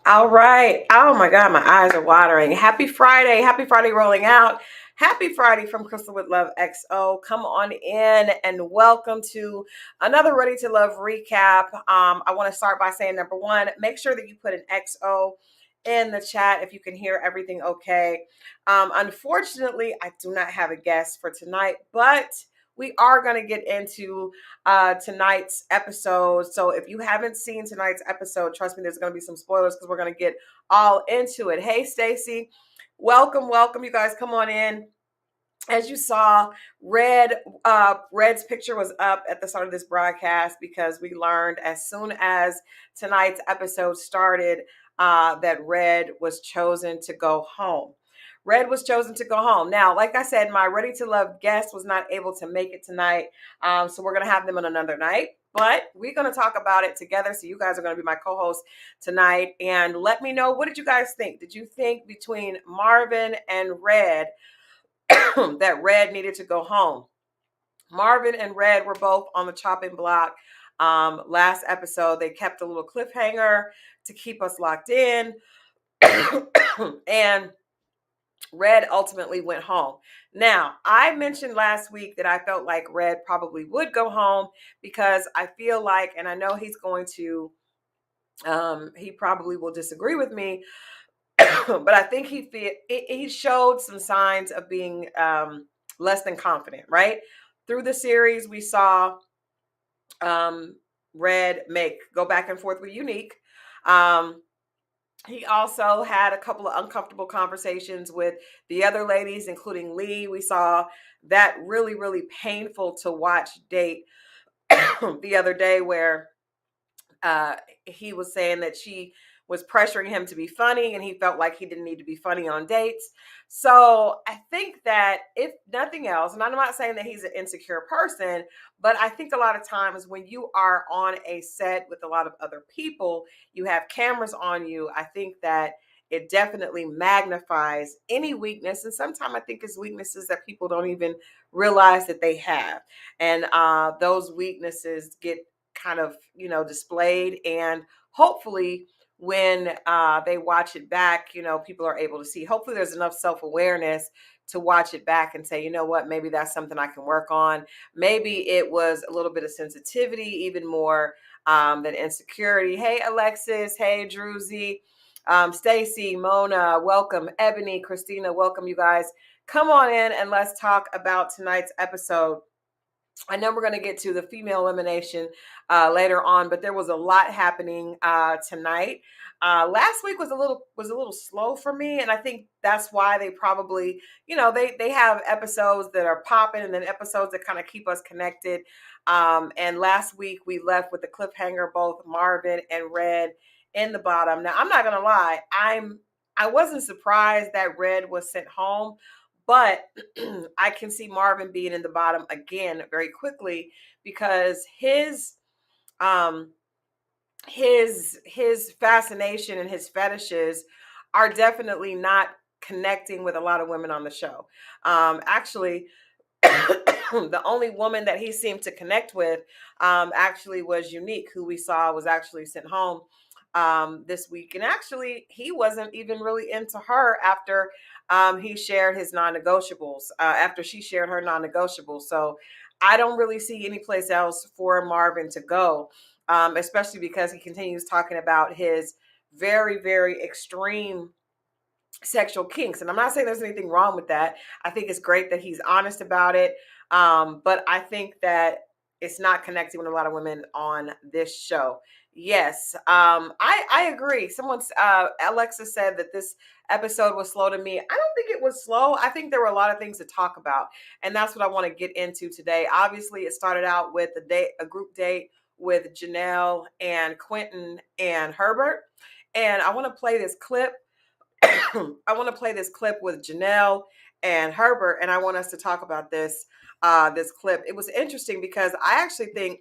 All right. Oh my God, my eyes are watering. Happy Friday. Happy Friday rolling out. Happy Friday from Crystal with Love XO. Come on in and welcome to another Ready to Love recap. I want to start by saying number one, make sure that you put an XO in the chat if you can hear everything okay. Unfortunately, I do not have a guest for tonight, but we are going to get into tonight's episode. So if you haven't seen tonight's episode, trust me, there's going to be some spoilers because we're going to get all into it. Hey, Stacy, welcome. You guys, come on in. As you saw, Red's picture was up at the start of this broadcast because we learned as soon as tonight's episode started that Red was chosen to go home. Red was chosen to go home. Now, like I said, my Ready to Love guest was not able to make it tonight, so we're going to have them on another night. But we're going to talk about it together. So you guys are going to be my co-hosts tonight. And let me know, what did you guys think? Did you think between Marvin and Red that Red needed to go home? Marvin and Red were both on the chopping block. Last episode, they kept a little cliffhanger to keep us locked in. And Red ultimately went home. Now, I mentioned last week that I felt like Red probably would go home because I feel like, and I know he's going to, he probably will disagree with me, but I think he showed some signs of being less than confident, right? Through the series, we saw Red go back and forth with Unique. He also had a couple of uncomfortable conversations with the other ladies, including Lee. We saw that really, really painful to watch date the other day where he was saying that she was pressuring him to be funny and he felt like he didn't need to be funny on dates. So I think that if nothing else, and I'm not saying that he's an insecure person, but I think a lot of times when you are on a set with a lot of other people, you have cameras on you. I think that it definitely magnifies any weakness. And sometimes I think it's weaknesses that people don't even realize that they have. And those weaknesses get kind of displayed, and hopefully when they watch it back, people are able to see. Hopefully there's enough self-awareness to watch it back and say, you know what, maybe that's something I can work on. Maybe it was a little bit of sensitivity, even more than insecurity. Hey Alexis, hey Druzy, Stacy, Mona, welcome. Ebony, Christina, welcome. You guys, come on in and let's talk about tonight's episode. I know we're going to get to the female elimination later on, but there was a lot happening tonight. Last week was a little slow for me, and I think that's why they probably, they have episodes that are popping, and then episodes that kind of keep us connected. And last week we left with the cliffhanger, both Marvin and Red in the bottom. Now I'm not going to lie, I wasn't surprised that Red was sent home. But I can see Marvin being in the bottom again very quickly because his fascination and his fetishes are definitely not connecting with a lot of women on the show. Actually, the only woman that he seemed to connect with actually was Unique, who we saw was actually sent home this week. And actually, he wasn't even really into her after he shared his non-negotiables, after she shared her non-negotiables. So I don't really see any place else for Marvin to go, especially because he continues talking about his very, very extreme sexual kinks. And I'm not saying there's anything wrong with that. I think it's great that he's honest about it. But I think that it's not connecting with a lot of women on this show. Yes, I agree. Alexa said that this episode was slow to me. I don't think it was slow. I think there were a lot of things to talk about, and that's what I want to get into today. Obviously, it started out with a group date with Janelle and Quentin and Herbert, and I want to play this clip. I want to play this clip with Janelle and Herbert, and I want us to talk about this clip. It was interesting because I actually think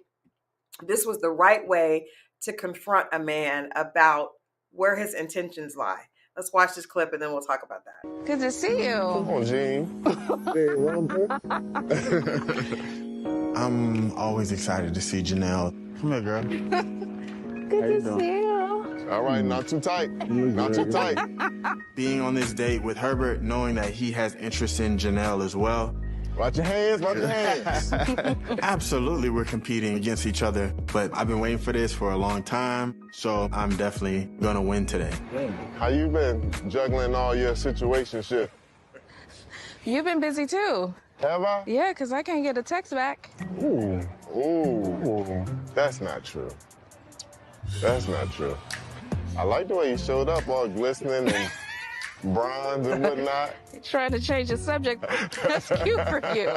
this was the right way to confront a man about where his intentions lie. Let's watch this clip and then we'll talk about that. Good to see you. Come on, Gene. Hey, I'm always excited to see Janelle. Come here, girl. Good to see you. All right, not too tight. Not too tight. Being on this date with Herbert, knowing that he has interest in Janelle as well. Watch your hands, watch your hands. Absolutely, we're competing against each other, but I've been waiting for this for a long time, so I'm definitely gonna win today. How you been juggling all your situationship? You've been busy too. Have I? Yeah, because I can't get a text back. Ooh. That's not true. That's not true. I like the way you showed up all glistening and bronze and whatnot. Trying to change the subject. That's cute for you.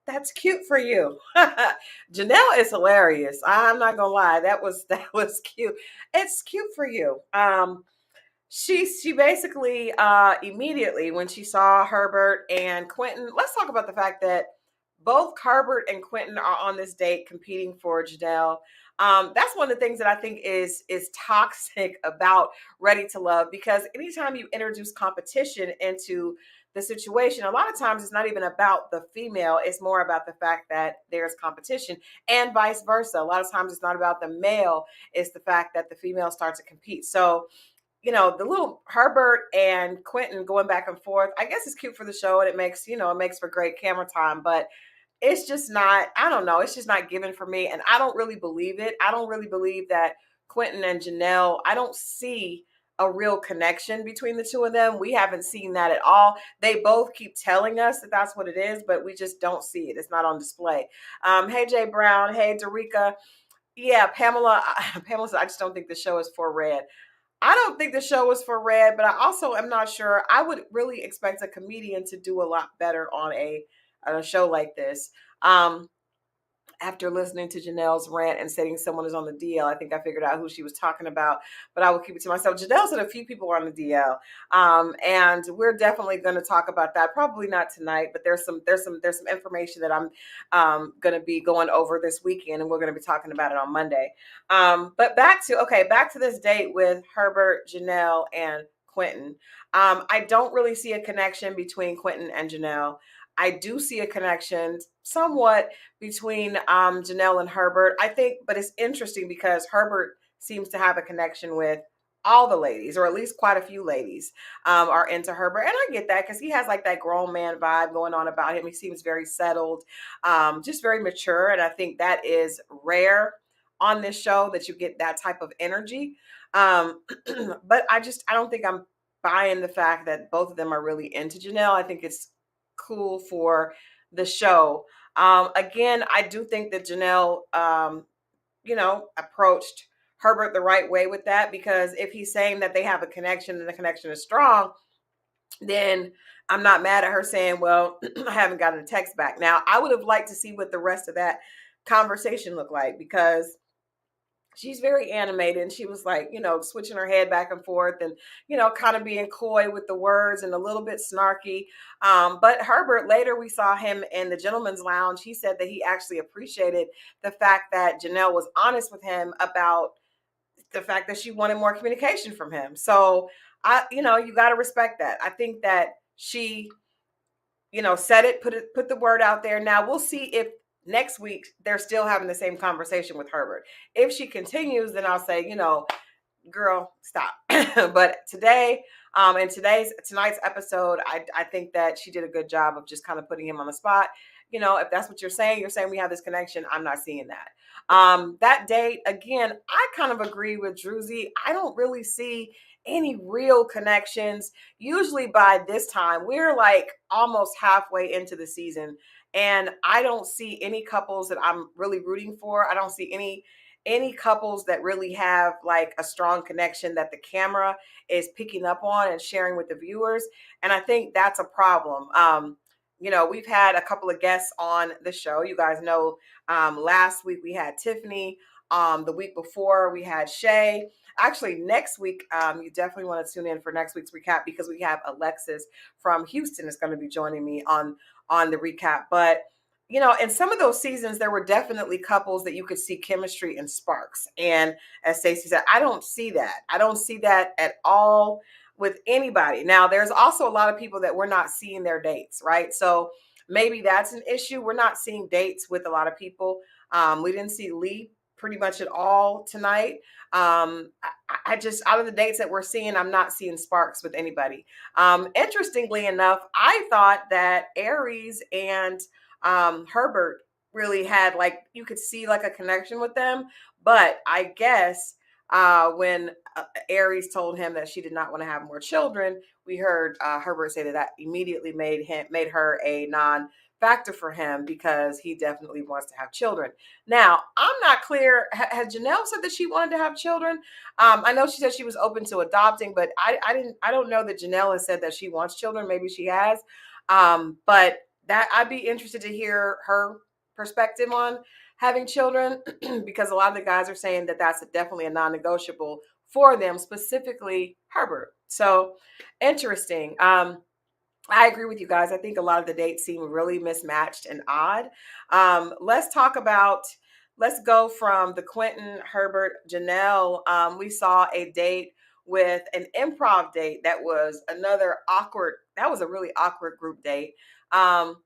That's cute for you. Janelle is hilarious. I'm not gonna lie. That was cute. It's cute for you. She basically immediately when she saw Herbert and Quentin, let's talk about the fact that both Herbert and Quentin are on this date competing for Janelle. That's one of the things that I think is toxic about Ready to Love, because anytime you introduce competition into the situation, a lot of times it's not even about the female, it's more about the fact that there's competition, and vice versa. A lot of times it's not about the male, it's the fact that the female starts to compete. So the little Herbert and Quentin going back and forth, I guess it's cute for the show, and it makes for great camera time, but it's just not, I don't know, it's just not given for me. And I don't really believe it. I don't really believe that Quentin and Janelle, I don't see a real connection between the two of them. We haven't seen that at all. They both keep telling us that that's what it is, but we just don't see it. It's not on display. Hey, Jay Brown. Hey, Darica. Yeah, Pamela. Pamela said, I just don't think the show is for Red. I don't think the show was for Red, but I also am not sure. I would really expect a comedian to do a lot better on a show like this. Um, After listening to Janelle's rant and saying someone is on the DL, I think I figured out who she was talking about, but I will keep it to myself. Janelle said a few people are on the DL, and we're definitely going to talk about that. Probably not tonight, but there's some information that I'm going to be going over this weekend, and we're going to be talking about it on Monday. But back to this date with Herbert, Janelle, and Quentin. I don't really see a connection between Quentin and Janelle. I do see a connection somewhat between Janelle and Herbert. I think, but it's interesting because Herbert seems to have a connection with all the ladies, or at least quite a few ladies are into Herbert. And I get that because he has like that grown man vibe going on about him. He seems very settled, just very mature. And I think that is rare on this show that you get that type of energy. But I don't think I'm buying the fact that both of them are really into Janelle. I think it's cool for the show. Again, I do think that Janelle, approached Herbert the right way with that, because if he's saying that they have a connection and the connection is strong, then I'm not mad at her saying, well, I haven't gotten a text back. Now, I would have liked to see what the rest of that conversation looked like, because she's very animated, and she was like, switching her head back and forth and, kind of being coy with the words and a little bit snarky. But Herbert, later we saw him in the gentleman's lounge. He said that he actually appreciated the fact that Janelle was honest with him about the fact that she wanted more communication from him. So you got to respect that. I think that she, said it, put the word out there. Now we'll see if next week they're still having the same conversation with Herbert. If she continues, then I'll say, girl, stop. But today, in tonight's episode, I think that she did a good job of just kind of putting him on the spot. If that's what you're saying we have this connection. I'm not seeing that. That date, again, I kind of agree with Druzy. I don't really see any real connections. Usually by this time, we're like almost halfway into the season, and I don't see any couples that I'm really rooting for. I don't see any couples that really have like a strong connection that the camera is picking up on and sharing with the viewers. And I think that's a problem. We've had a couple of guests on the show. You guys know, last week we had Tiffany. The week before we had Shay. Actually, next week, you definitely want to tune in for next week's recap, because we have Alexis from Houston is going to be joining me on the recap. But in some of those seasons, there were definitely couples that you could see chemistry and sparks. And as Stacey said, I don't see that. I don't see that at all with anybody. Now, there's also a lot of people that we're not seeing their dates, right? So maybe that's an issue. We're not seeing dates with a lot of people. We didn't see Lee pretty much at all tonight. I just, out of the dates that we're seeing, I'm not seeing sparks with anybody. Interestingly enough, I thought that Aries and Herbert really had, like, you could see like a connection with them, but I guess when Aries told him that she did not want to have more children, we heard Herbert say that that immediately made her a non-factor for him because he definitely wants to have children. Now, I'm not clear. Has Janelle said that she wanted to have children? I know she said she was open to adopting, but I don't know that Janelle has said that she wants children. Maybe she has, but that I'd be interested to hear her perspective on having children because a lot of the guys are saying that that's definitely a non-negotiable for them, specifically Herbert. So interesting. I agree with you guys. I think a lot of the dates seem really mismatched and odd. Let's go from the Quentin, Herbert, Janelle. We saw a date with an improv date that was that was a really awkward group date. Um,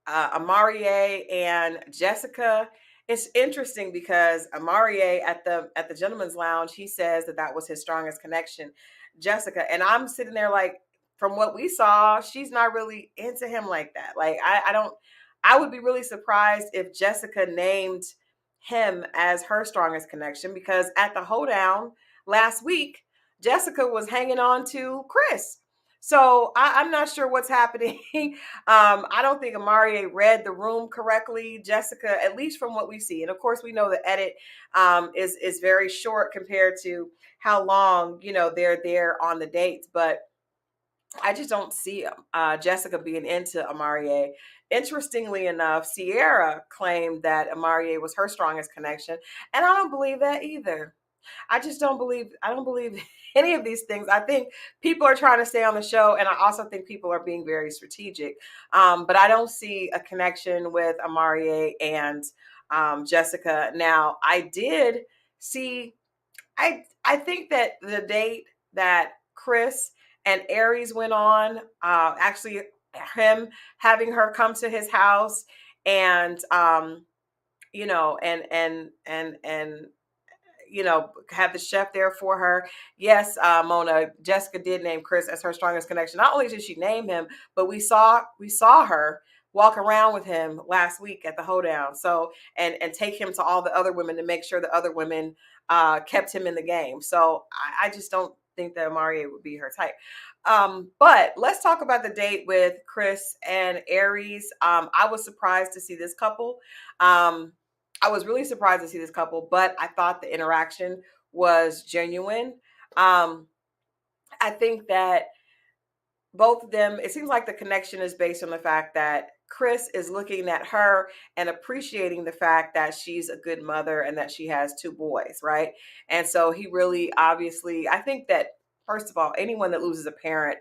Amarie and Jessica. It's interesting because Amarie at the gentleman's lounge, he says that that was his strongest connection, Jessica. And I'm sitting there like, from what we saw, she's not really into him like that. Like I don't. I would be really surprised if Jessica named him as her strongest connection because at the hoedown last week, Jessica was hanging on to Chris. So I'm not sure what's happening. I don't think Amarie read the room correctly. Jessica, at least from what we see, and of course we know the edit is very short compared to how long they're there on the dates. But I just don't see Jessica being into Amarie. Interestingly enough, Sierra claimed that Amarie was her strongest connection, and I don't believe that either. I don't believe any of these things. I think people are trying to stay on the show, and I also think people are being very strategic. But I don't see a connection with Amarie and Jessica. Now, I did see. I think that the date that Chris and Aries went on, actually him having her come to his house and and have the chef there for her. Yes, Mona, Jessica did name Chris as her strongest connection. Not only did she name him, but we saw her walk around with him last week at the hoedown. So and take him to all the other women to make sure the other women kept him in the game. So I just don't think that Amarie would be her type. But let's talk about the date with Chris and Aries. I was surprised to see this couple. I was really surprised to see this couple, but I thought the interaction was genuine. Um, I think that both of them, it seems like the connection is based on the fact that Chris is looking at her and appreciating the fact that she's a good mother and that she has two boys, right? And so he really obviously, I think that, first of all, anyone that loses a parent,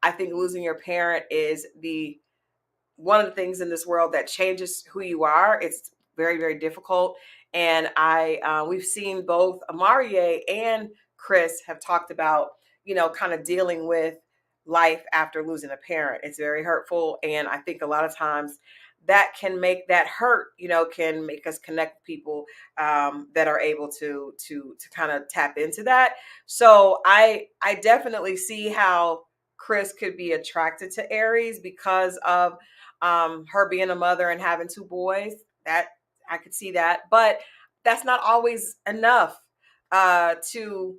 I think losing your parent is the one of the things in this world that changes who you are. It's very, very difficult. And we've seen both Amarie and Chris have talked about, kind of dealing with life after losing a parent. It's very hurtful. And I think a lot of times that can make that hurt, can make us connect with people that are able to kind of tap into that. So I definitely see how Chris could be attracted to Aries because of her being a mother and having two boys. That I could see that, but that's not always enough to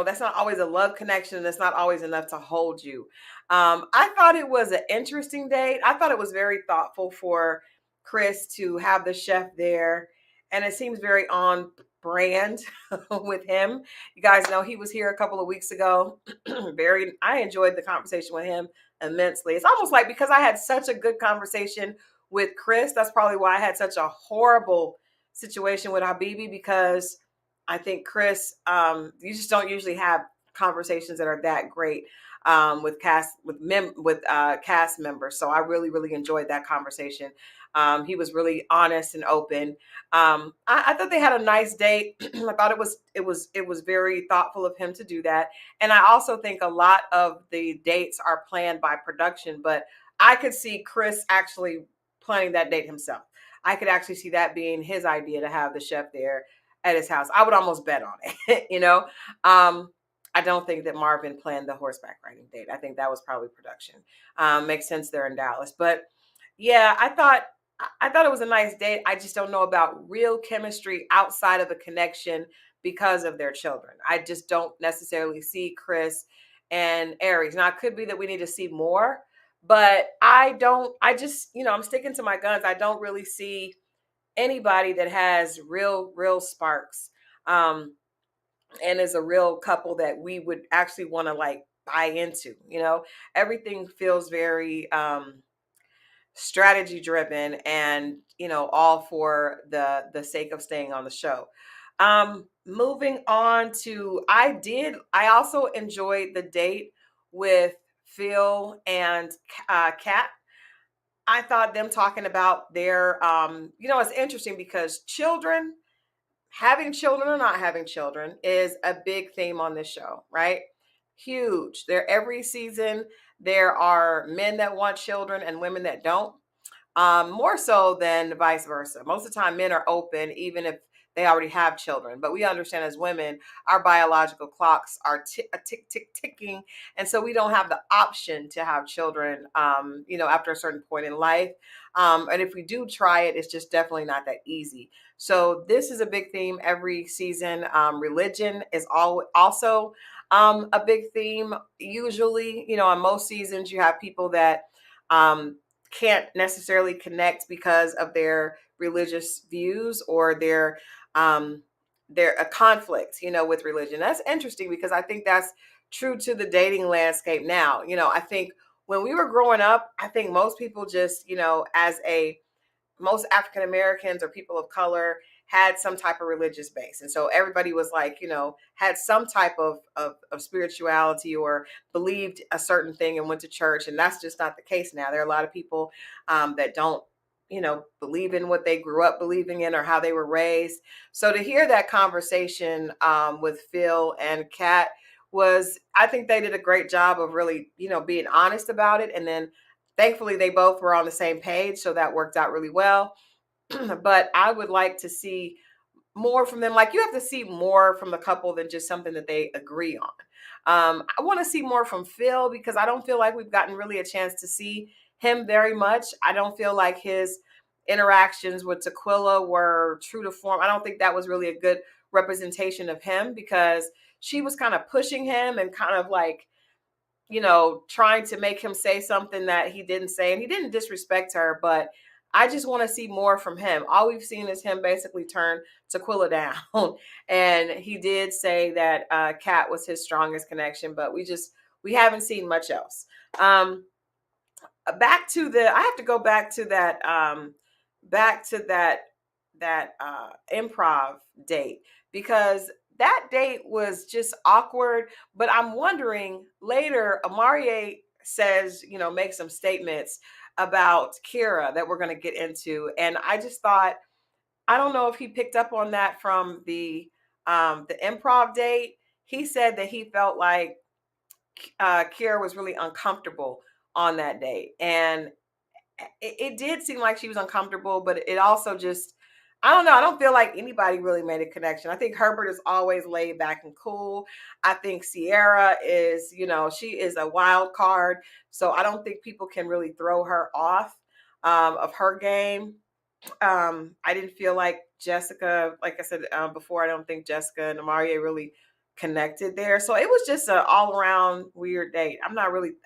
that's not always a love connection. That's not always enough to hold you. I thought it was an interesting date. I thought it was very thoughtful for Chris to have the chef there, and it seems very on brand with him. You guys know he was here a couple of weeks ago. I enjoyed the conversation with him immensely. It's almost like because I had such a good conversation with Chris, that's probably why I had such a horrible situation with Habibi because I think Chris, you just don't usually have conversations that are that great with cast members. So I really, really enjoyed that conversation. He was really honest and open. I thought they had a nice date. I thought it was very thoughtful of him to do that. And I also think a lot of the dates are planned by production, but I could see Chris actually planning that date himself. I could actually see that being his idea to have the chef there at his house. I would almost bet on it, you know. I don't think that Marvin planned the horseback riding date. I think that was probably production. Makes sense, they're in Dallas, but yeah, I thought it was a nice date. I just don't know about real chemistry outside of a connection because of their children. I just don't necessarily see Chris and Aries. Now, it could be that we need to see more, but I just, I'm sticking to my guns. I don't really see anybody that has real sparks. And is a real couple that we would actually want to like buy into, everything feels very, strategy driven and all for the sake of staying on the show. Moving on to I also enjoyed the date with Phil and Kat. I thought them talking about their it's interesting because having children or not having children is a big theme on this show, right? Huge. Every season there are men that want children and women that don't, more so than vice versa. Most of the time, men are open, even if they already have children. But we understand as women, our biological clocks are ticking. And so we don't have the option to have children, after a certain point in life. And if we do try it, it's just definitely not that easy. So this is a big theme every season. Religion is also a big theme. Usually, in most seasons, you have people that can't necessarily connect because of their religious views or their a conflict, with religion. That's interesting because I think that's true to the dating landscape now. I think when we were growing up, I think most people just, most African Americans or people of color had some type of religious base. And so everybody was like, had some type of spirituality or believed a certain thing and went to church. And that's just not the case now. There are a lot of people that don't, believe in what they grew up believing in or how they were raised. So to hear that conversation with Phil and Kat I think they did a great job of really, being honest about it. And then thankfully they both were on the same page. So that worked out really well. But I would like to see more from them. Like, you have to see more from the couple than just something that they agree on. I want to see more from Phil because I don't feel like we've gotten really a chance to see him very much. I don't feel like his interactions with Tequila were true to form. I don't think that was really a good representation of him because she was kind of pushing him and kind of like, trying to make him say something that he didn't say. And he didn't disrespect her, but I just want to see more from him. All we've seen is him basically turn Tequila down. And he did say that Kat was his strongest connection, but we haven't seen much else. I have to go back to that improv date because that date was just awkward. But I'm wondering later, Amarie says, makes some statements about Kira that we're going to get into. And I just thought, I don't know if he picked up on that from the improv date. He said that he felt like Kira was really uncomfortable on that date. And it did seem like she was uncomfortable, but it also just, I don't know. I don't feel like anybody really made a connection. I think Herbert is always laid back and cool. I think Sierra is, she is a wild card. So I don't think people can really throw her off of her game. I didn't feel like Jessica, like I said before, I don't think Jessica and Amarie really connected there. So it was just an all around weird date. I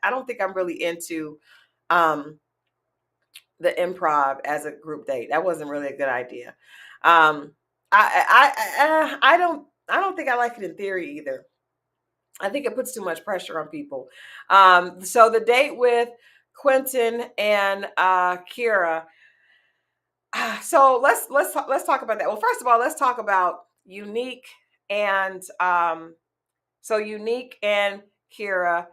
don't think I'm really into the improv as a group date. That wasn't really a good idea. I don't think I like it in theory either. I think it puts too much pressure on people. So the date with Quentin and Kira. So let's talk about that. Well, first of all, let's talk about Unique and Unique and Kira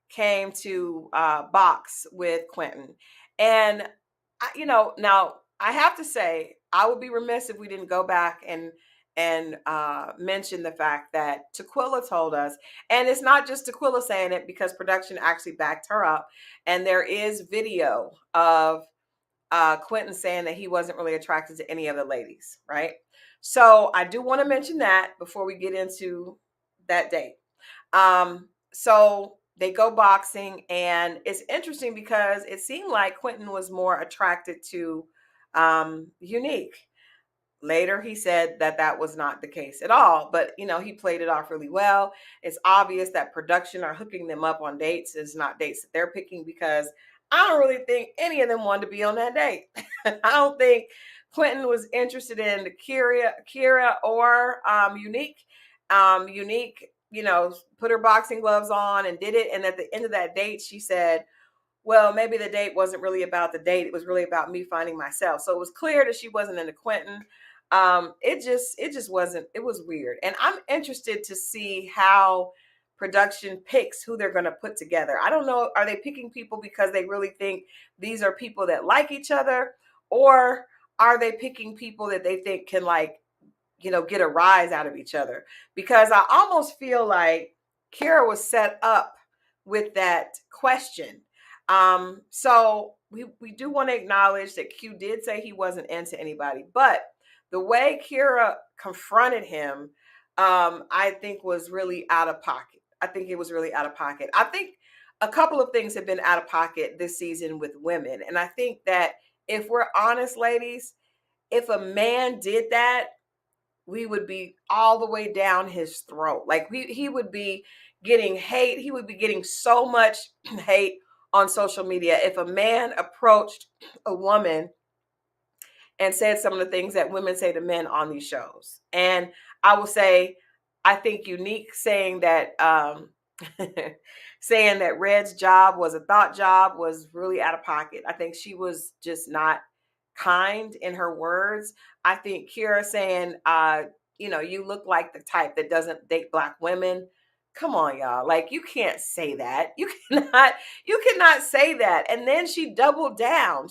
came to box with Quentin. And now I have to say, I would be remiss if we didn't go back and mention the fact that Tequila told us, and it's not just Tequila saying it because production actually backed her up, and there is video of Quentin saying that he wasn't really attracted to any of the ladies, right? So I do want to mention that before we get into that date. So they go boxing, and it's interesting because it seemed like Quentin was more attracted to Unique. Later, he said that that was not the case at all, but he played it off really well. It's obvious that production are hooking them up on dates. It's not dates that they're picking, because I don't really think any of them wanted to be on that date. I don't think Quentin was interested in Kira or Unique. Unique, put her boxing gloves on and did it. And at the end of that date, she said, well, maybe the date wasn't really about the date. It was really about me finding myself. So it was clear that she wasn't into Quentin. It just wasn't, it was weird. And I'm interested to see how production picks who they're going to put together. I don't know. Are they picking people because they really think these are people that like each other? Or are they picking people that they think can, like, get a rise out of each other? Because I almost feel like Kira was set up with that question. So we do want to acknowledge that Q did say he wasn't into anybody, but the way Kira confronted him, I think was really out of pocket. I think it was really out of pocket. I think a couple of things have been out of pocket this season with women. And I think that if we're honest, ladies, if a man did that, we would be all the way down his throat. Like he would be getting hate. He would be getting so much hate on social media if a man approached a woman and said some of the things that women say to men on these shows. And I will say, I think Unique saying that saying that Red's job was a thought job was really out of pocket. I think she was just not kind in her words. I think Kira saying, you look like the type that doesn't date Black women. Come on, y'all. Like, you can't say that. You cannot say that. And then she doubled down.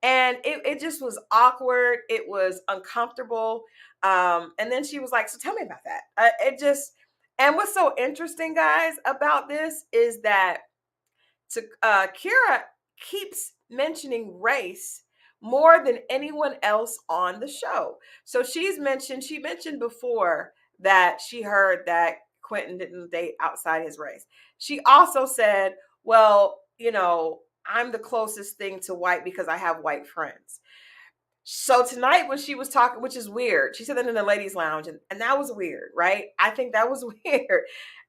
And it just was awkward. It was uncomfortable. And then she was like, so tell me about that. And what's so interesting, guys, about this is that Kira keeps mentioning race more than anyone else on the show. So she mentioned before that she heard that Quentin didn't date outside his race. She also said, well, I'm the closest thing to white because I have white friends. So tonight when she was talking, which is weird, she said that in the ladies' lounge, and that was weird, right? I think that was weird.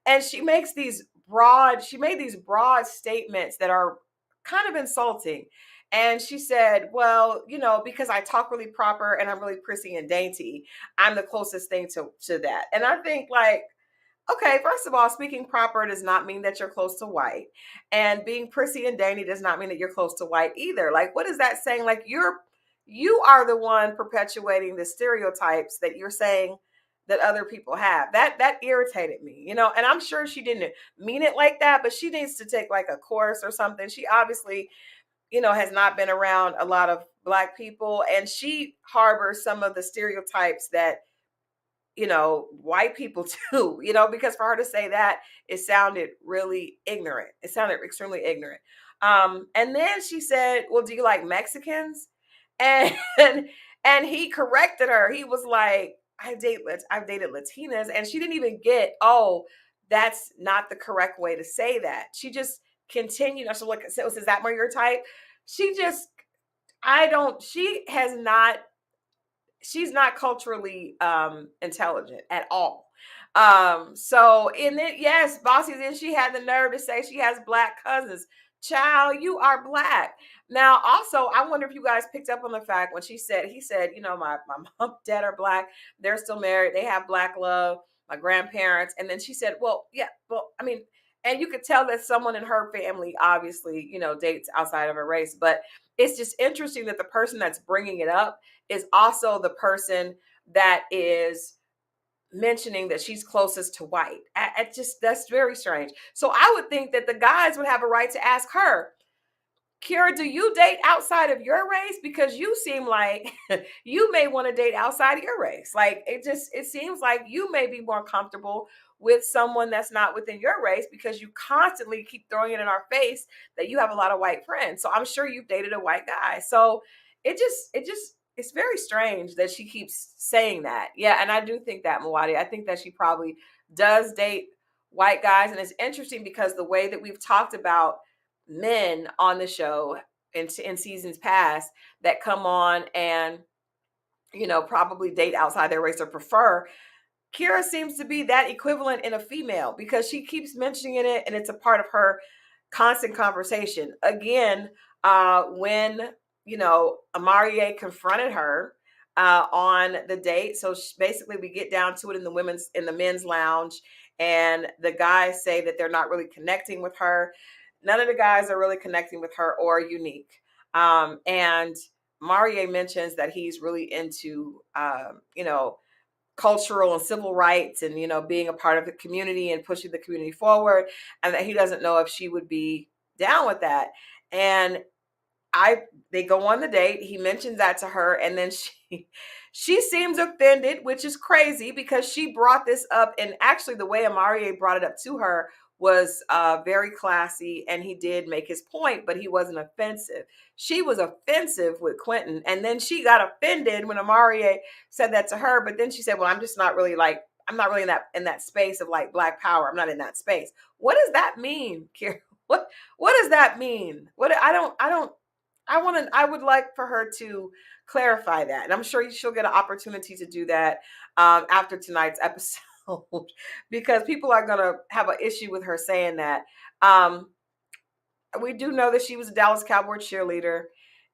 And she made these broad statements that are kind of insulting. And she said, well, because I talk really proper and I'm really prissy and dainty, I'm the closest thing to that. And I think, like, okay, first of all, speaking proper does not mean that you're close to white. And being prissy and dainty does not mean that you're close to white either. Like, what is that saying? Like, you are the one perpetuating the stereotypes that you're saying that other people have. That irritated me, and I'm sure she didn't mean it like that, but she needs to take like a course or something. She obviously, has not been around a lot of Black people, and she harbors some of the stereotypes that white people too, because for her to say that, it sounded really ignorant. It sounded extremely ignorant. And then she said, well, do you like Mexicans? And and he corrected her. He was like, I've dated Latinas. And she didn't even get, oh, that's not the correct way to say that. She just continued. So like, so is that more your type? She just, she's not culturally intelligent at all. So, and then, yes, Bossy, then she had the nerve to say she has Black cousins. Child, you are Black. Now, also, I wonder if you guys picked up on the fact when he said, my mom, dad are Black. They're still married. They have Black love, my grandparents. And then she said, well, yeah, well, I mean, and you could tell that someone in her family obviously, dates outside of her race. But it's just interesting that the person that's bringing it up is also the person that is mentioning that she's closest to white. That's very strange. So I would think that the guys would have a right to ask her, Kira, do you date outside of your race? Because you seem like you may want to date outside of your race. Like it seems like you may be more comfortable with someone that's not within your race because you constantly keep throwing it in our face that you have a lot of white friends. So I'm sure you've dated a white guy. So it's very strange that she keeps saying that. Yeah, and I do think that, Mwadi. I think that she probably does date white guys. And it's interesting because the way that we've talked about men on the show in seasons past that come on and probably date outside their race or prefer, Kira seems to be that equivalent in a female because she keeps mentioning it and it's a part of her constant conversation. Again, when Amarie confronted her on the date, so basically we get down to it in the men's lounge, and the guys say that they're not really connecting with her. None of the guys are really connecting with her or Unique. And Marie mentions that he's really into, cultural and civil rights and, being a part of the community and pushing the community forward. And that he doesn't know if she would be down with that. And they go on the date. He mentions that to her. And then she seems offended, which is crazy because she brought this up. And actually the way Amarie brought it up to her was very classy, and he did make his point, but he wasn't offensive. She was offensive with Quentin, and then she got offended when Amarie said that to her. But then she said, "Well, I'm not really in that space of like Black Power. I'm not in that space." What does that mean, Kira? What does that mean? I would like for her to clarify that, and I'm sure she'll get an opportunity to do that after tonight's episode. Because people are going to have an issue with her saying that. We do know that she was a Dallas Cowboy cheerleader,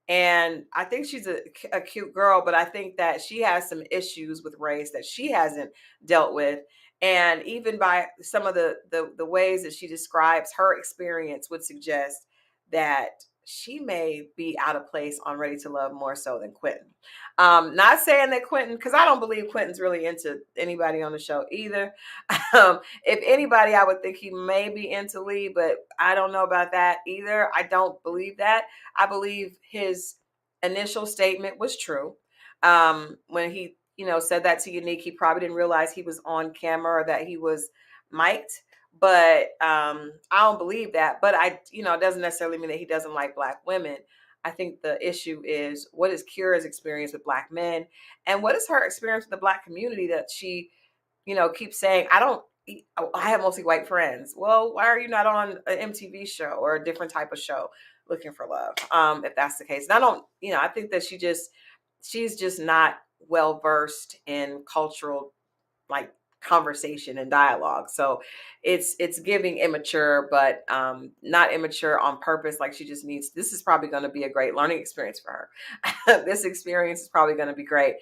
and I think she's a cute girl, but I think that she has some issues with race that she hasn't dealt with. And even by some of the ways that she describes her experience would suggest that she may be out of place on Ready to Love more so than Quentin. Not saying that Quentin, because I don't believe Quentin's really into anybody on the show either. If anybody, I would think he may be into Lee, but I don't know about that either. I don't believe that. I believe his initial statement was true. When he, said that to Unique, he probably didn't realize he was on camera or that he was mic'd. But I don't believe that. But it doesn't necessarily mean that he doesn't like Black women. I think the issue is, what is Kira's experience with Black men, and what is her experience with the Black community that she, keeps saying, I have mostly white friends. Well, why are you not on an MTV show or a different type of show looking for love? If that's the case. And I think that she's just not well versed in cultural, like, conversation and dialogue. So it's giving immature, but not immature on purpose. Like, she just needs, this is probably going to be a great learning experience for her. This experience is probably going to be great.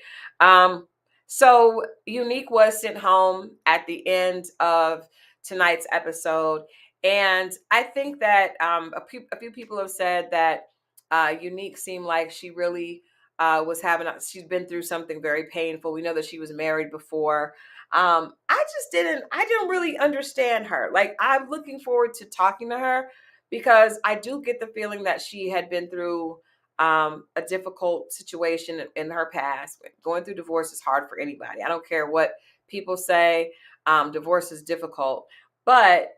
So Unique was sent home at the end of tonight's episode. And I think that a few people have said that Unique seemed like she really she's been through something very painful. We know that she was married before. I didn't really understand her. Like, I'm looking forward to talking to her because I do get the feeling that she had been through a difficult situation in her past. Going through divorce is hard for anybody. I don't care what people say. Divorce is difficult, but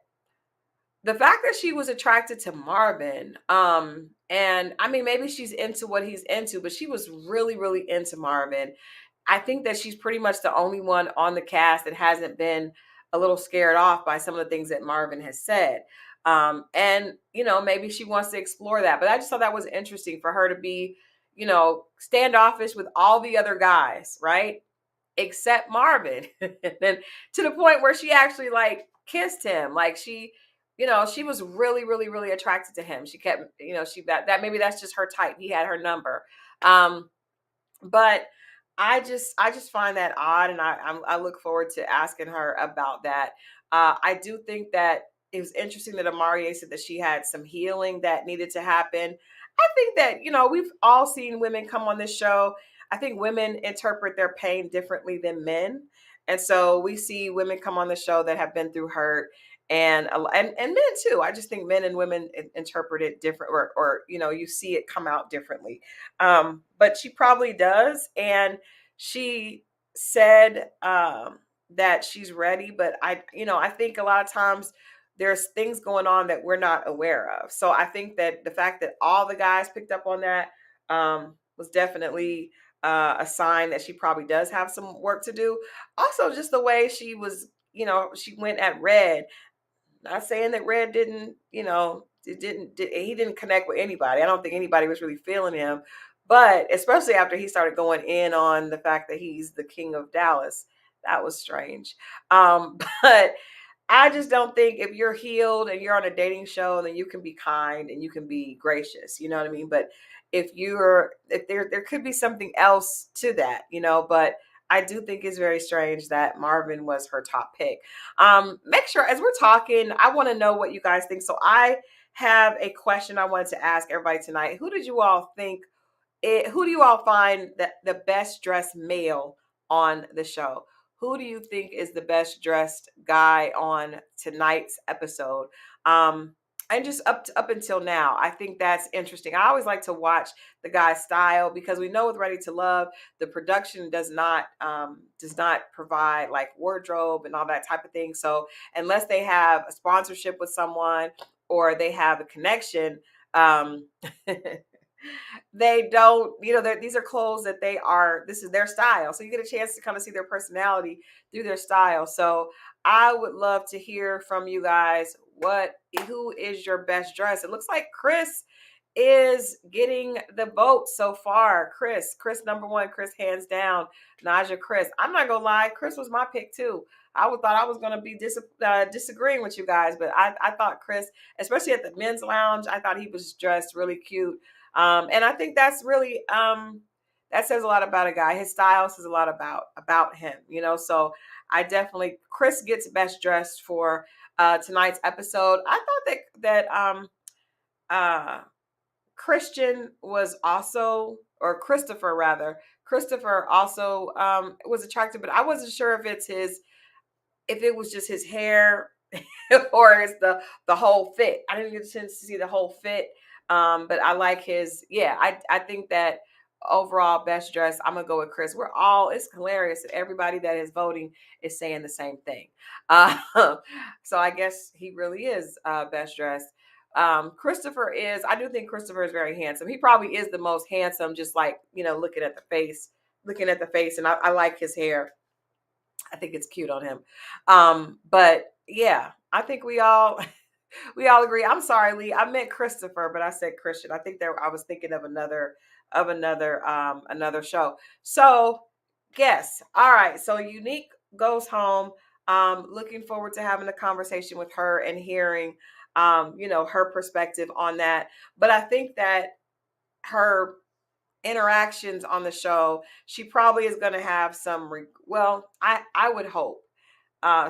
the fact that she was attracted to Marvin, and I mean, maybe she's into what he's into, but she was really, really into Marvin. I think that she's pretty much the only one on the cast that hasn't been a little scared off by some of the things that Marvin has said. And, maybe she wants to explore that. But I just thought that was interesting for her to be, standoffish with all the other guys, right? Except Marvin. And to the point where she actually, like, kissed him. Like, she was really, really, really attracted to him. She kept, that maybe that's just her type. He had her number. But I just find that odd, and I look forward to asking her about that. I do think that it was interesting that Amarie said that she had some healing that needed to happen. I think that, we've all seen women come on this show. I think women interpret their pain differently than men. And so we see women come on the show that have been through hurt, and men too. I just think men and women interpret it different, or you see it come out differently. But she probably does, and she said that she's ready. But I think a lot of times there's things going on that we're not aware of. So I think that the fact that all the guys picked up on that was definitely a sign that she probably does have some work to do. Also, just the way she was, she went at Red. Not saying that Red didn't, he didn't connect with anybody. I don't think anybody was really feeling him, but especially after he started going in on the fact that he's the king of Dallas, that was strange. But I just don't think if you're healed and you're on a dating show, then you can be kind and you can be gracious. You know what I mean? But if there could be something else to that, but I do think it's very strange that Marvin was her top pick. Make sure as we're talking, I want to know what you guys think. So I have a question I wanted to ask everybody tonight. Who did you all think who do you all find that the best dressed male on the show? Who do you think is the best dressed guy on tonight's episode? And just up until now, I think that's interesting. I always like to watch the guy's style because we know with Ready to Love, the production does not provide like wardrobe and all that type of thing. So unless they have a sponsorship with someone or they have a connection, they don't, these are clothes that this is their style. So you get a chance to kind of see their personality through their style. So I would love to hear from you guys. Who is your best dress? It looks like Chris is getting the vote so far. Chris number one, Chris hands down. Naja, Chris. I'm not gonna lie, Chris was my pick too. Thought I was gonna be disagreeing with you guys, but I thought Chris, especially at the men's lounge, I thought he was dressed really cute. And I think that's really that says a lot about a guy. His style says a lot about him, So I definitely Chris gets best dressed for tonight's episode. I thought that Christian was also, or Christopher rather, Christopher also was attractive, but I wasn't sure if it was just his hair or it's the whole fit. I didn't get a chance to see the whole fit. But I like I think that overall best dress, I'm gonna go with Chris. It's hilarious that everybody that is voting is saying the same thing. So I guess he really is best dressed. I do think Christopher is very handsome. He probably is the most handsome, just like, looking at the face. And I like his hair. I think it's cute on him. But yeah, I think we all agree. I'm sorry, Lee. I meant Christopher, but I said Christian. I think I was thinking of another show. So yes. All right. So Unique goes home. Looking forward to having a conversation with her and hearing her perspective on that. But I think that her interactions on the show, she probably is going to have some I would hope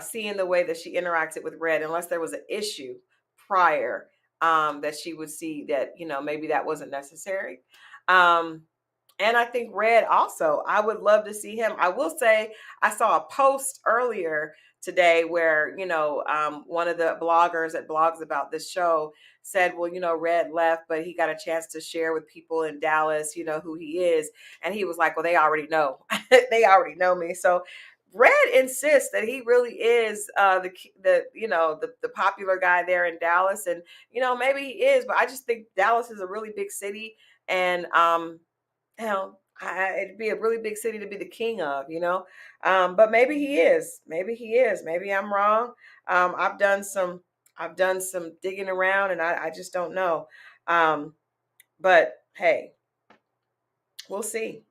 seeing the way that she interacted with Red, unless there was an issue prior, that she would see that maybe that wasn't necessary. And I think Red also, I would love to see him. I will say I saw a post earlier today where one of the bloggers that blogs about this show said, well, Red left, but he got a chance to share with people in Dallas who he is, and he was like, well, they already know. They already know me. So Red insists that he really is the popular guy there in Dallas, and maybe he is, but I just think Dallas is a really big city, and it'd be a really big city to be the king of, but maybe he is. Maybe I'm wrong. I've done some digging around, and I just don't know. But hey, we'll see.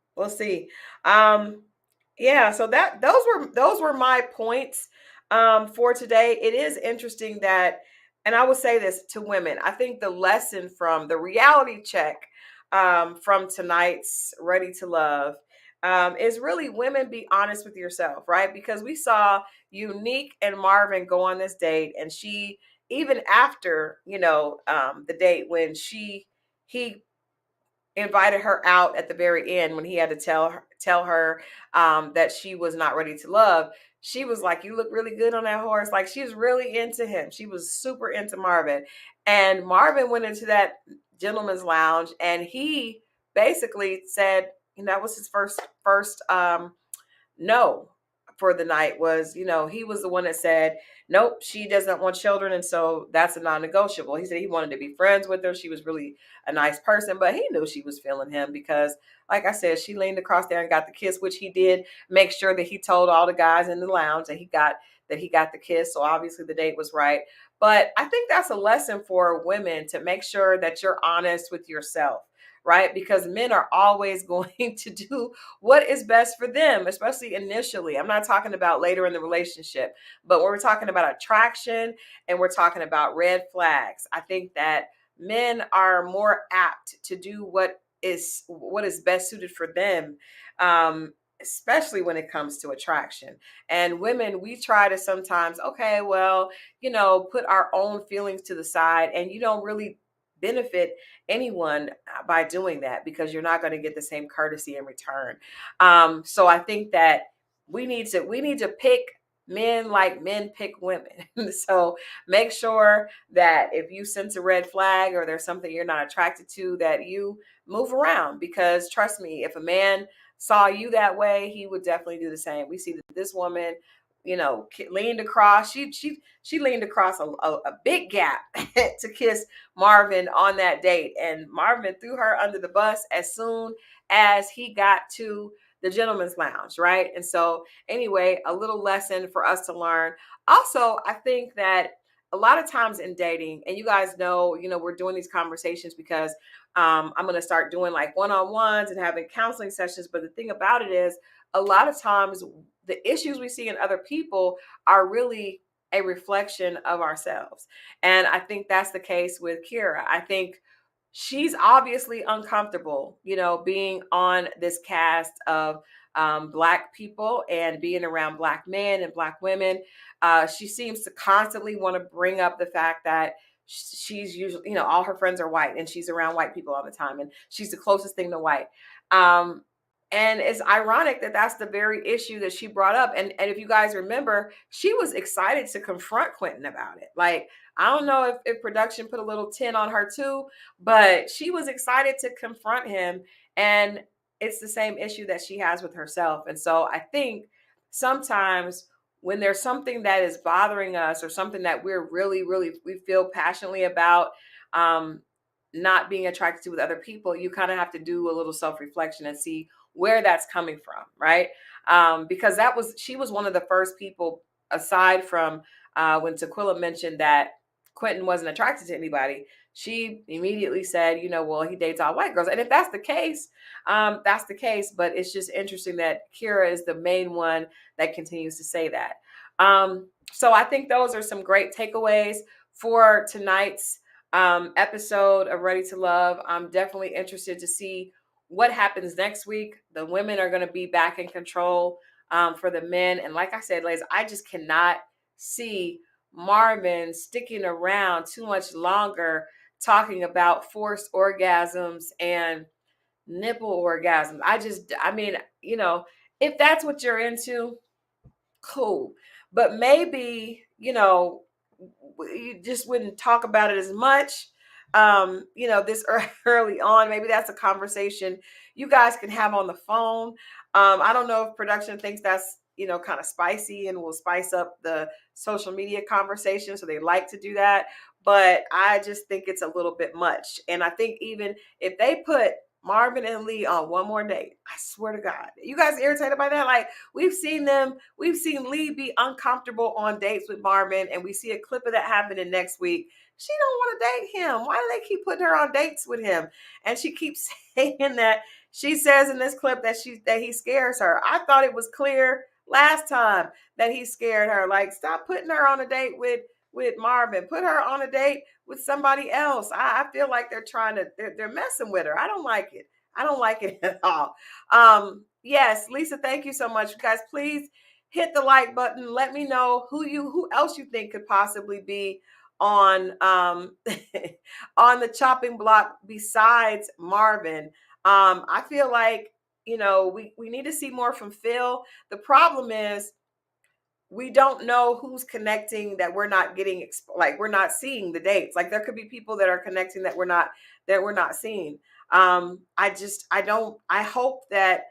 Yeah, so those were my points for today. It is interesting that, and I will say this to women, I think the lesson from the reality check from tonight's Ready to Love is really, women, be honest with yourself, right? Because we saw Unique and Marvin go on this date, and she, even after the date when he invited her out at the very end, when he had to tell her that she was not ready to love, she was like, "You look really good on that horse." Like, she was really into him. She was super into Marvin. And Marvin went into that gentleman's lounge and he basically said, that was his first no for the night. Was, he was the one that said, nope, she doesn't want children, and so that's a non-negotiable. He said he wanted to be friends with her. She was really a nice person, but he knew she was feeling him because, like I said, she leaned across there and got the kiss, which he did make sure that he told all the guys in the lounge that he got the kiss. So obviously the date was right. But I think that's a lesson for women, to make sure that you're honest with yourself, right? Because men are always going to do what is best for them, especially initially. I'm not talking about later in the relationship, but when we're talking about attraction and we're talking about red flags, I think that men are more apt to do what is best suited for them. Especially when it comes to attraction. And women, we try to sometimes, okay, well, put our own feelings to the side, and you don't really benefit anyone by doing that, because you're not going to get the same courtesy in return. So I think that we need to pick men like men pick women. So make sure that if you sense a red flag or there's something you're not attracted to, that you move around, because trust me, if a man saw you that way, he would definitely do the same. We see that this woman, leaned across. She leaned across a big gap to kiss Marvin on that date, and Marvin threw her under the bus as soon as he got to the gentleman's lounge, right? And so, anyway, a little lesson for us to learn. Also, I think that a lot of times in dating, and you guys know, we're doing these conversations because I'm going to start doing like one-on-ones and having counseling sessions. But the thing about it is, a lot of times the issues we see in other people are really a reflection of ourselves. And I think that's the case with Kira. I think she's obviously uncomfortable, being on this cast of Black people and being around Black men and Black women. She seems to constantly want to bring up the fact that she's usually, all her friends are white and she's around white people all the time. And she's the closest thing to white. And it's ironic that that's the very issue that she brought up. And if you guys remember, she was excited to confront Quentin about it. Like, I don't know if production put a little 10 on her too, but she was excited to confront him. And it's the same issue that she has with herself. And so I think sometimes when there's something that is bothering us, or something that we're really, really, we feel passionately about, not being attracted to with other people, you kind of have to do a little self-reflection and see where that's coming from, right? Because she was one of the first people, aside from when Tequila mentioned that Quentin wasn't attracted to anybody, she immediately said, well, he dates all white girls. And if that's the case, that's the case. But it's just interesting that Kira is the main one that continues to say that. So I think those are some great takeaways for tonight's episode of Ready to Love. I'm definitely interested to see what happens next week. The women are going to be back in control for the men. And like I said, ladies, I just cannot see Marvin sticking around too much longer talking about forced orgasms and nipple orgasms. I mean, if that's what you're into, cool. But maybe, you just wouldn't talk about it as much, this early on. Maybe that's a conversation you guys can have on the phone. I don't know if production thinks that's, kind of spicy and will spice up the social media conversation. So they like to do that. But I just think it's a little bit much. And I think even if they put Marvin and Lee on one more date, I swear to God, you guys irritated by that? Like, we've seen Lee be uncomfortable on dates with Marvin, and we see a clip of that happening next week. She don't want to date him. Why do they keep putting her on dates with him? And she keeps saying that she says in this clip that he scares her. I thought it was clear last time that he scared her. Like, stop putting her on a date with Marvin. Put her on a date with somebody else. I feel like they're messing with her. I don't like it. I don't like it at all. Yes, Lisa, thank you so much. You guys, please hit the like button. Let me know who else you think could possibly be on on the chopping block besides Marvin. I feel like, we need to see more from Phil. The problem is, we don't know who's connecting that we're not getting like we're not seeing the dates. Like there could be people that are connecting that we're not seeing. I hope that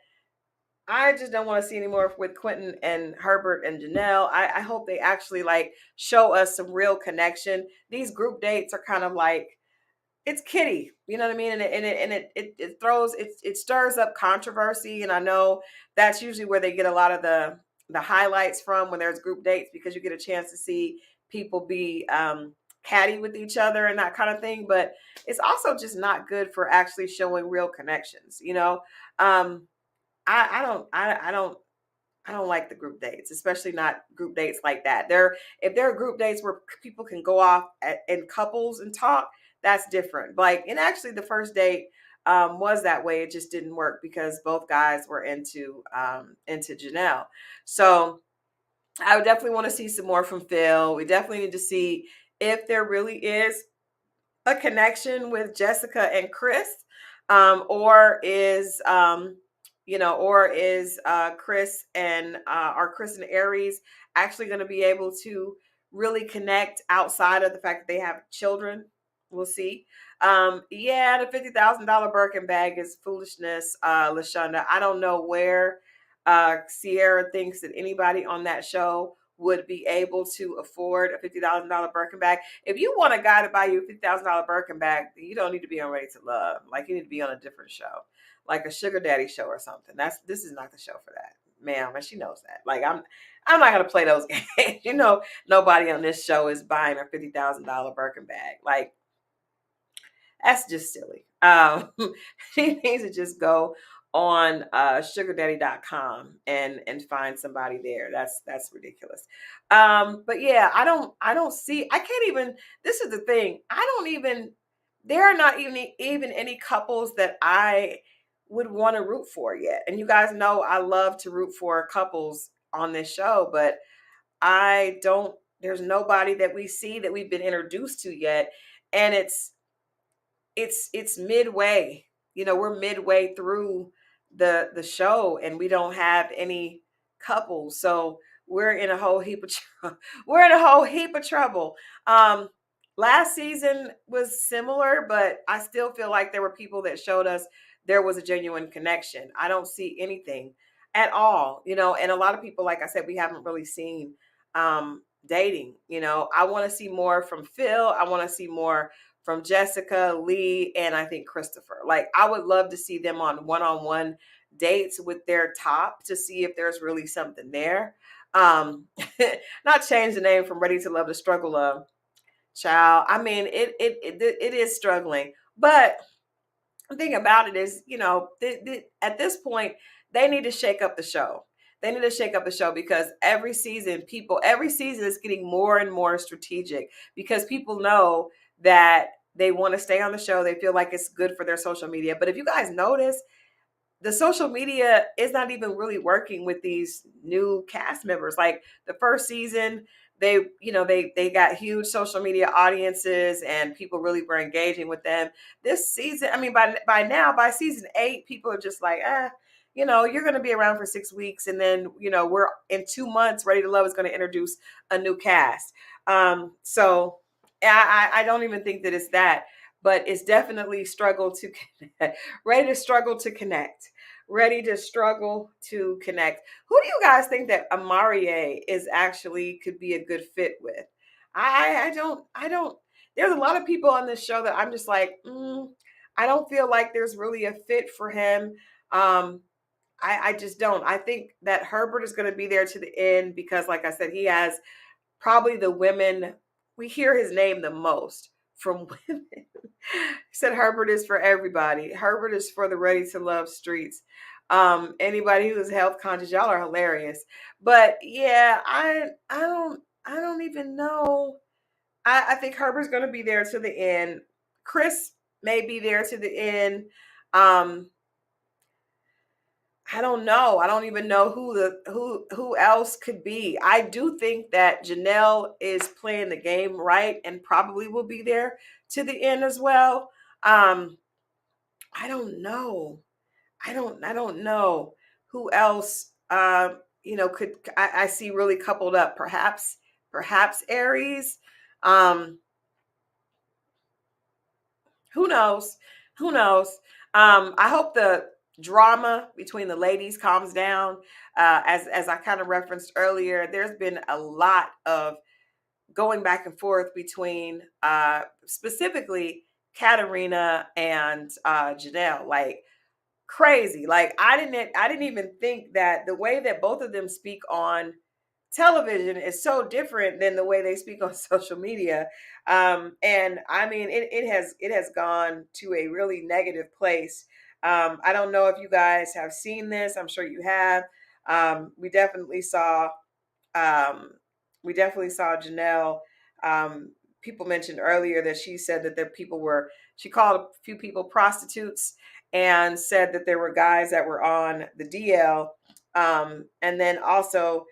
I just don't want to see anymore with Quentin and Herbert and Janelle. I hope they actually like show us some real connection. These group dates are kind of like it's kitty, you know what I mean? And it throws it stirs up controversy. And I know that's usually where they get a lot of the highlights from when there's group dates, because you get a chance to see people be catty with each other and that kind of thing. But it's also just not good for actually showing real connections, you know. Um, I don't like the group dates, especially not group dates like that. If there are group dates where people can go off in couples and talk, that's different. Like, and actually, the first date was that way. It just didn't work because both guys were into Janelle. So I would definitely want to see some more from Phil. We definitely need to see if there really is a connection with Jessica and Chris, or is Chris and are Chris and Aries actually going to be able to really connect outside of the fact that they have children? We'll see. Yeah, the $50,000 Birkin bag is foolishness, Lashonda. I don't know where Sierra thinks that anybody on that show would be able to afford a $50,000 Birkin bag. If you want a guy to buy you a $50,000 Birkin bag, you don't need to be on Ready to Love. Like, you need to be on a different show, like a sugar daddy show or something. This is not the show for that, ma'am, and she knows that. Like, I'm not gonna play those games. You know, nobody on this show is buying a $50,000 Birkin bag. Like, that's just silly. She needs to just go on sugardaddy.com and find somebody there. That's ridiculous. But yeah, I don't see, I can't even, this is the thing. There are not even any couples that I would want to root for yet. And you guys know I love to root for couples on this show, but I don't, there's nobody that we see that we've been introduced to yet. And it's midway. You know, we're midway through the show and we don't have any couples. So we're in a whole heap of we're in a whole heap of trouble. Last season was similar, but I still feel like there were people that showed us there was a genuine connection. I don't see anything at all, you know, and a lot of people, like I said, we haven't really seen dating. You know, I want to see more from Phil. I want to see more from Jessica, Lee, and I think Christopher. Like, I would love to see them on one-on-one dates with their top to see if there's really something there. Um, Not change the name from Ready to Love to Struggle Love. Child, I mean, it is struggling, but the thing about it is, you know, at this point, they need to shake up the show. They need to shake up the show because every season is getting more and more strategic because people know that they want to stay on the show. They feel like it's good for their social media. But if you guys notice, the social media is not even really working with these new cast members. Like the first season, they got huge social media audiences and people really were engaging with them. This season, I mean, by season 8, people are just like, you're going to be around for 6 weeks, and then we're in 2 months. Ready to Love is going to introduce a new cast. So I don't even think that it's that, but it's definitely struggle to connect. Ready to struggle to connect. Ready to struggle to connect. Who do you guys think that Amarie is actually could be a good fit with? I don't. There's a lot of people on this show that I'm just like, I don't feel like there's really a fit for him. I just don't. I think that Herbert is going to be there to the end because, like I said, he has probably the women, we hear his name the most from women. He said Herbert is for everybody. Herbert is for the Ready to Love streets. Anybody who is health conscious, y'all are hilarious. But yeah, I don't even know. I think Herbert's gonna be there to the end. Chris may be there to the end. Um, I don't know. I don't even know who else could be. I do think that Janelle is playing the game right and probably will be there to the end as well. Um, I don't know. I don't know who else. I see really coupled up, perhaps Aries. Um, who knows? Who knows? I hope the drama between the ladies calms down. As I kind of referenced earlier, there's been a lot of going back and forth between specifically Katarina and Janelle, like crazy. Like I didn't even think that the way that both of them speak on television is so different than the way they speak on social media. And I mean, it has gone to a really negative place. I don't know if you guys have seen this. I'm sure you have. We definitely saw we definitely saw Janelle. Um, People mentioned earlier that she said that she called a few people prostitutes and said that there were guys that were on the DL. And then also,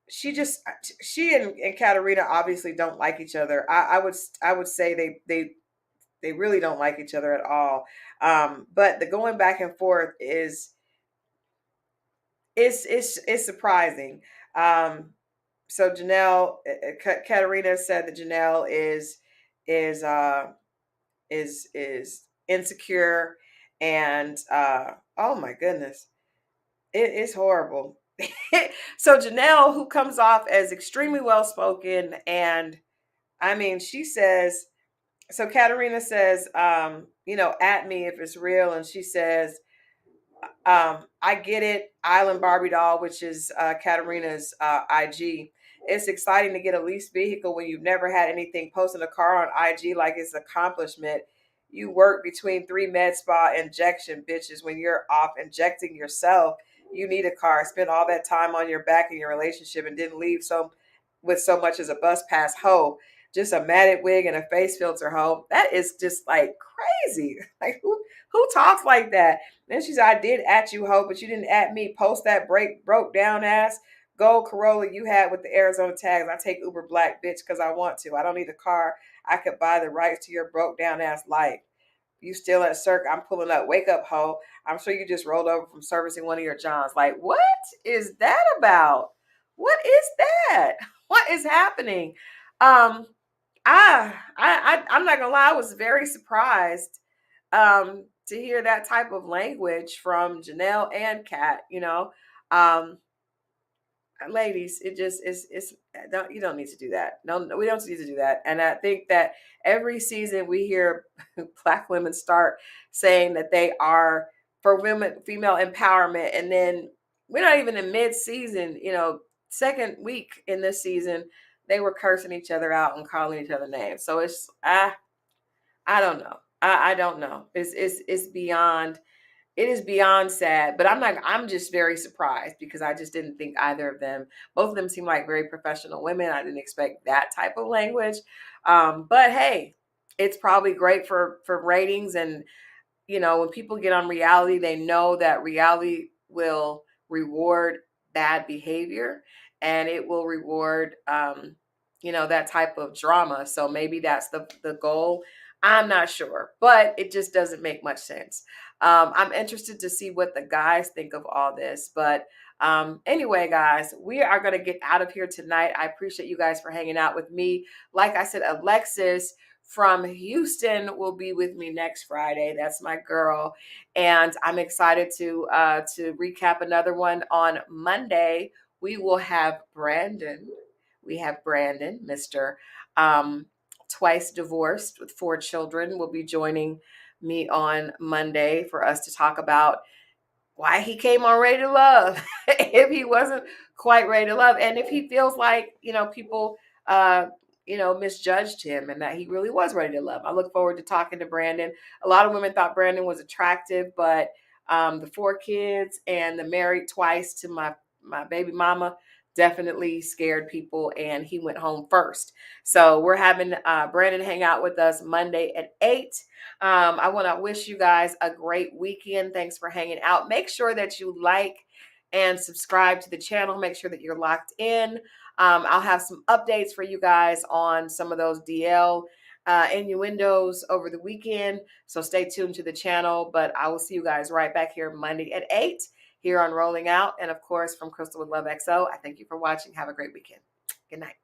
she and Katarina obviously don't like each other. I would say they really don't like each other at all. But the going back and forth is surprising. Um, so Katarina said that Janelle is uh is insecure, and oh my goodness, it is horrible. So Janelle, who comes off as extremely well spoken, and I mean, she says, so Katarina says, at me if it's real, and she says, I get it. Island Barbie doll, which is Katarina's IG. It's exciting to get a leased vehicle when you've never had anything. Posting a car on IG like it's an accomplishment. You work between 3 med spa injection bitches. When you're off injecting yourself, you need a car. Spend all that time on your back in your relationship and didn't leave with so much as a bus pass hoe. Just a matted wig and a face filter hoe. That is just like crazy. Like who talks like that? Then she said, I did at you, hoe, but you didn't at me. Post that broke down ass gold Corolla you had with the Arizona tags. I take Uber Black, bitch, because I want to. I don't need a car. I could buy the rights to your broke down ass life. You still at Cirque? I'm pulling up. Wake up, hoe. I'm sure you just rolled over from servicing one of your Johns. Like, what is that about? What is that? What is happening? Um, I'm not gonna lie, I was very surprised to hear that type of language from Janelle and Kat, Um, ladies, it just is don't you don't need to do that. No, we don't need to do that. And I think that every season we hear black women start saying that they are for women female empowerment, and then we're not even in mid-season, second week in this season, they were cursing each other out and calling each other names. So it's I don't know. I don't know. It's beyond, it is beyond sad, but I'm just very surprised because I just didn't think either of them, both of them seem like very professional women. I didn't expect that type of language. But hey, it's probably great for ratings. And when people get on reality, they know that reality will reward bad behavior, and it will reward, that type of drama. So maybe that's the goal. I'm not sure, but it just doesn't make much sense. I'm interested to see what the guys think of all this. But anyway, guys, we are going to get out of here tonight. I appreciate you guys for hanging out with me. Like I said, Alexis from Houston will be with me next Friday. That's my girl, and I'm excited to recap another one on Monday. We will have Brandon. We have Brandon, Mr. Twice divorced with 4 children, will be joining me on Monday for us to talk about why he came on Ready to Love, if he wasn't quite ready to love, and if he feels like, people, misjudged him and that he really was ready to love. I look forward to talking to Brandon. A lot of women thought Brandon was attractive, but the 4 kids and the married twice to my baby mama definitely scared people, and he went home first. So we're having Brandon hang out with us Monday at 8. I want to wish you guys a great weekend. Thanks for hanging out. Make sure that you like and subscribe to the channel. Make sure that you're locked in. I'll have some updates for you guys on some of those DL innuendos over the weekend. So stay tuned to the channel. But I will see you guys right back here Monday at 8 here on Rolling Out. And of course, from Christal with Love XO, I thank you for watching. Have a great weekend. Good night.